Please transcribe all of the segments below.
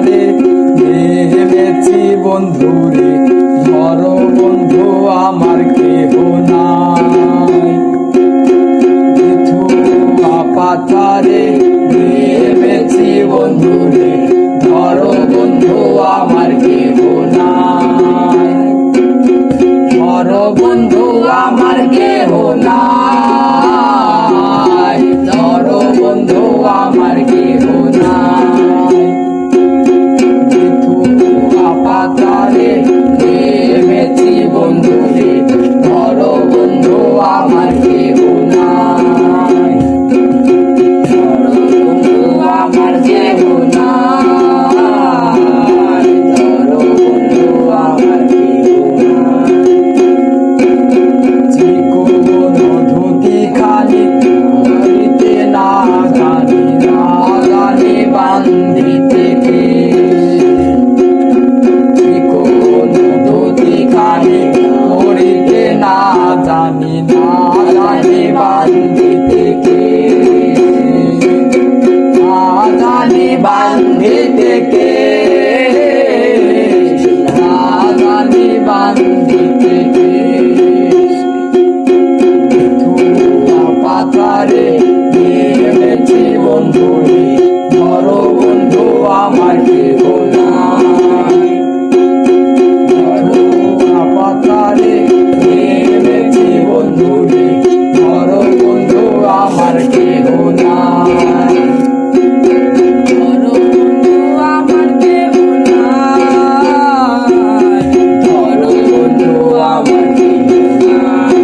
পাথারে ভেবেছি বন্ধুরে, ধরো বন্ধু আমার কেহ নাই। পাথারে ভেবেছি বন্ধুরে, ধরো বন্ধু আমার কেহ নাই। ধরো বন্ধু আমার কেহ নাই, ধরো বন্ধু আমার কেহ নাই। পাথারে ভেবেছি বন্ধুরে, ধরো বন্ধু আমার কেহ নাই। ধরো বন্ধু আমার কেহ নাই, ধরো বন্ধু আমার কেহ নাই। চিকন ধুতি খালি ধরিতে না জানি, না জানি বান্ধিতে কেশ। চিকন ধুতি খালি ধরিতে না জানি, না জানি বান্ধিতে কেশ। না জানি বান্ধিতে কেশ, না জানি বান্ধিতে কেশ। পাথারে ভেবেছি বন্ধুরে, ধরো বন্ধু আমার কেহ নাই। পাথারে ভেবেছি বন্ধুরে, ধরো বন্ধু আমার কেহ নাই। ধরো বন্ধু আমার কেহ নাই, ধরো বন্ধু আমার কেহ নাই।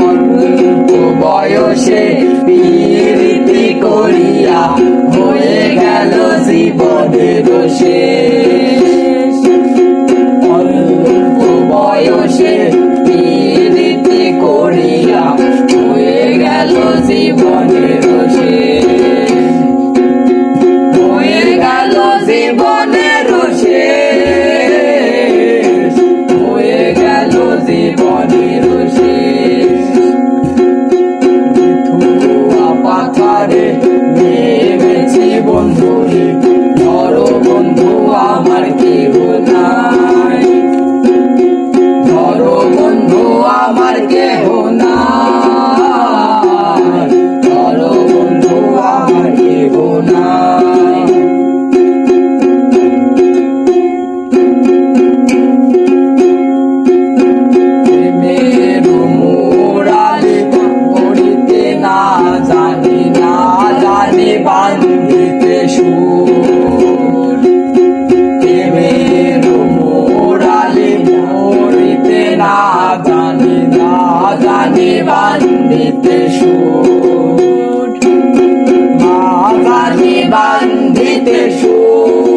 অল্প বয়সে প্রীতি করিয়া হয়ে গেল জীবনের শেষ। অল্প বয়সে প্রীতি করিয়া হয়ে গেল জীবনের শেষ। হয়ে গেল জীবনের শেষ, হয়ে গেল জীবনের শেষ। পাথারে ভেবেছি বন্ধুরে, ধরো বন্ধু আমার কেহ নাই। ধরো বন্ধু আমার কেহ নাই, ধরো বন্ধু আমার কেহ নাই। প্রেমের মুরালি পড়িতে না জানি, না জানি বান্ধিতে সুর। প্রেমের মুরালি পড়িতে না জানি, না জানি বান্ধিতে সুর। না জানি বান্ধিতে সুর।